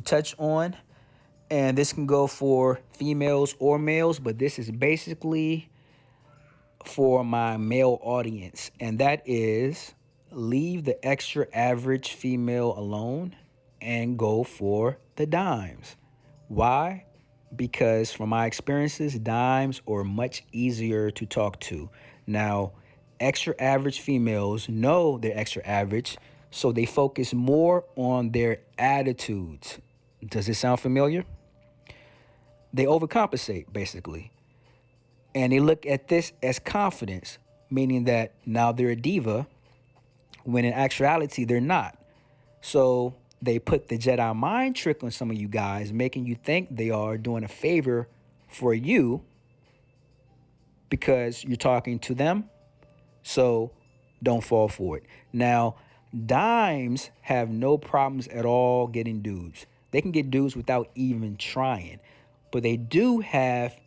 touch on, and this can go for females or males, but this is basically for my male audience, and that is leave the extra average female alone and go for the dimes. Why? Because from my experiences, dimes are much easier to talk to. Now, extra average females know they're extra average, so they focus more on their attitudes. Does it sound familiar? They overcompensate, basically. And they look at this as confidence, meaning that now they're a diva, when in actuality, they're not. So they put the Jedi mind trick on some of you guys, making you think they are doing a favor for you because you're talking to them. So don't fall for it. Now, dimes have no problems at all getting dudes. They can get dudes without even trying. But they do have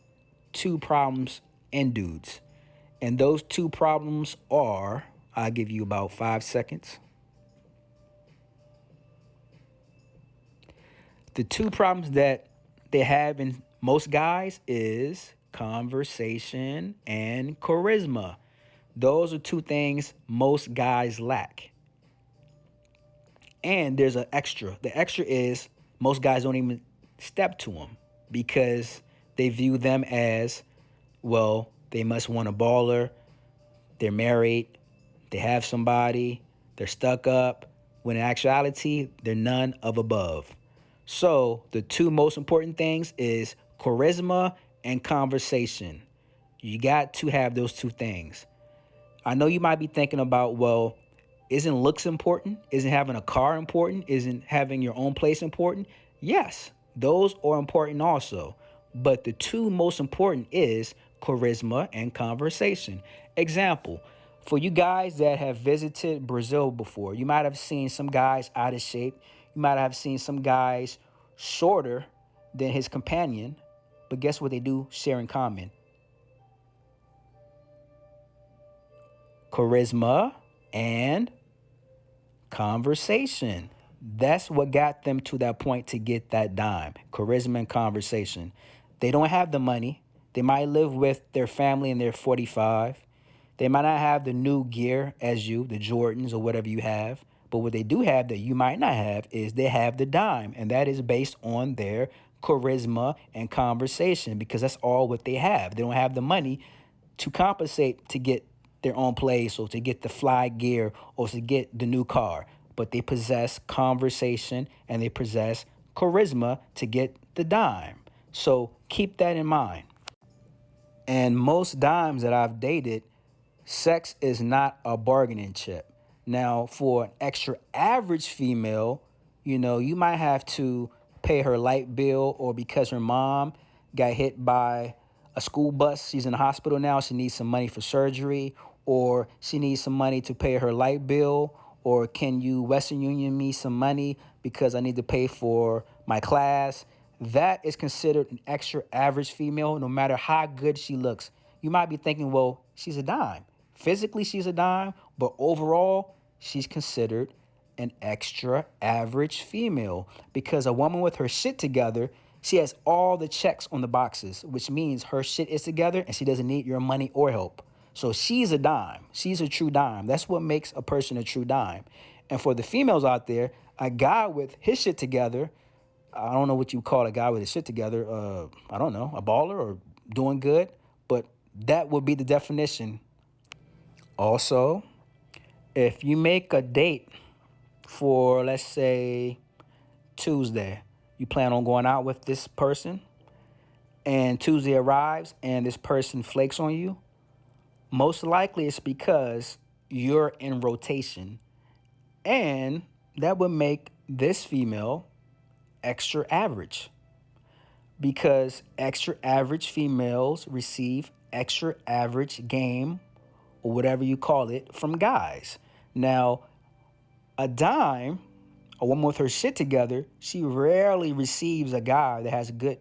two problems in dudes. And those two problems are, I'll give you about 5 seconds. The two problems that they have in most guys is conversation and charisma. Those are two things most guys lack. And there's an extra. The extra is most guys don't even step to them because they view them as, well, they must want a baller, they're married, they have somebody, they're stuck up, when in actuality, they're none of above. So the two most important things is charisma and conversation. You got to have those two things. I know you might be thinking about, well, isn't looks important? Isn't having a car important? Isn't having your own place important? Yes, those are important also. But the two most important is charisma and conversation. Example, for you guys that have visited Brazil before, you might have seen some guys out of shape. You might have seen some guys shorter than his companion. But guess what they do share in common? Charisma and conversation. That's what got them to that point to get that dime. Charisma and conversation. They don't have the money. They might live with their family and they're 45. They might not have the new gear as you, the Jordans or whatever you have. But what they do have that you might not have is they have the dime. And that is based on their charisma and conversation because that's all what they have. They don't have the money to compensate to get their own place or to get the fly gear or to get the new car. But they possess conversation and they possess charisma to get the dime. So keep that in mind. And most dimes that I've dated, sex is not a bargaining chip. Now, for an extra average female, you might have to pay her light bill, or because her mom got hit by a school bus, she's in the hospital now, she needs some money for surgery, or she needs some money to pay her light bill, or can you Western Union me some money because I need to pay for my class? That is considered an extra average female, no matter how good she looks. You might be thinking, well, she's a dime. Physically, she's a dime, but overall, she's considered an extra average female because a woman with her shit together, she has all the checks on the boxes, which means her shit is together and she doesn't need your money or help. So she's a dime. She's a true dime. That's what makes a person a true dime. And for the females out there, a guy with his shit together, I don't know what you call a guy with his shit together. I don't know, a baller or doing good, but that would be the definition. Also, if you make a date for, let's say, Tuesday, you plan on going out with this person, and Tuesday arrives and this person flakes on you, most likely it's because you're in rotation. And that would make this female extra average because extra average females receive extra average game or whatever you call it from guys. Now, a dime, a woman with her shit together, she rarely receives a guy that has good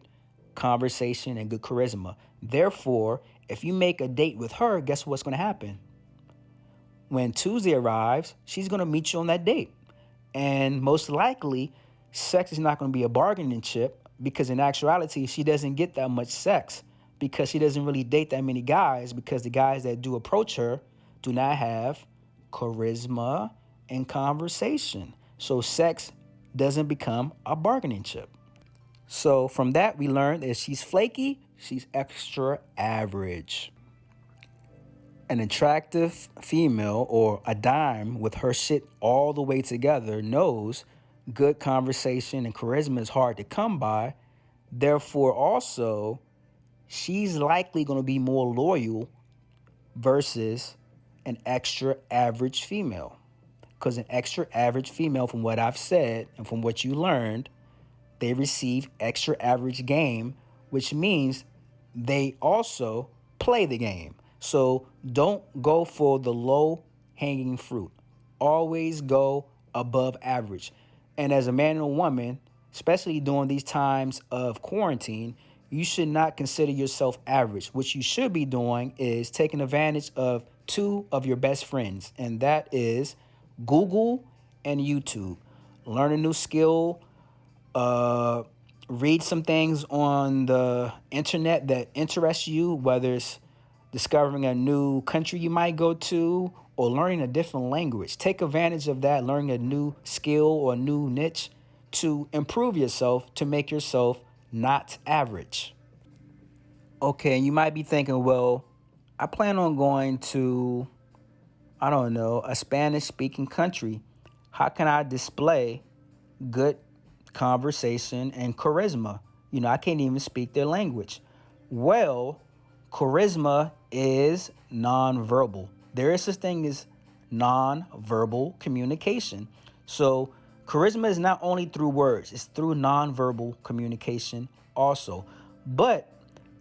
conversation and good charisma. Therefore, if you make a date with her, guess what's going to happen? When Tuesday arrives, she's going to meet you on that date. And most likely, sex is not going to be a bargaining chip, because in actuality, she doesn't get that much sex because she doesn't really date that many guys, because the guys that do approach her do not have charisma and conversation. So sex doesn't become a bargaining chip. So from that, we learned that she's flaky, she's extra average. An attractive female or a dime with her shit all the way together knows good conversation and charisma is hard to come by. Therefore, also, she's likely going to be more loyal versus an extra average female. Because an extra average female, from what I've said and from what you learned, they receive extra average game, which means they also play the game. So don't go for the low hanging fruit. Always go above average. And as a man and a woman, especially during these times of quarantine, you should not consider yourself average. What you should be doing is taking advantage of two of your best friends, and that is Google and YouTube. Learn a new skill, uh, read some things on the internet that interest you, whether it's discovering a new country you might go to or learning a different language. Take advantage of that, learning a new skill or a new niche to improve yourself, to make yourself not average. Okay, and you might be thinking, well, I plan on going to, I don't know, a Spanish speaking country. How can I display good conversation and charisma? I can't even speak their language. Well, charisma is nonverbal. There is such thing as nonverbal communication. So charisma is not only through words, it's through nonverbal communication also. But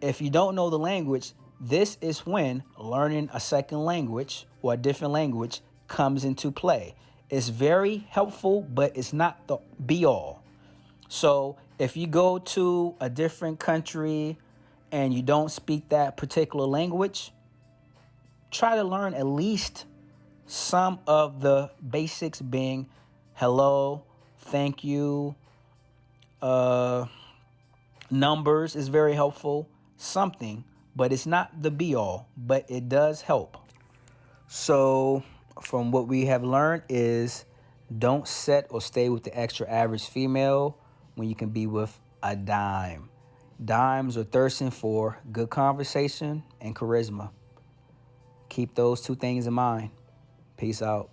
if you don't know the language, this is when learning a second language or a different language comes into play. It's very helpful, but it's not the be all. So if you go to a different country and you don't speak that particular language, try to learn at least some of the basics, being hello, thank you, uh, numbers is very helpful, something, but it's not the be all, but it does help. So from what we have learned is, don't set or stay with the extra average female when you can be with a dime. Dimes are thirsting for good conversation and charisma. Keep those two things in mind. Peace out.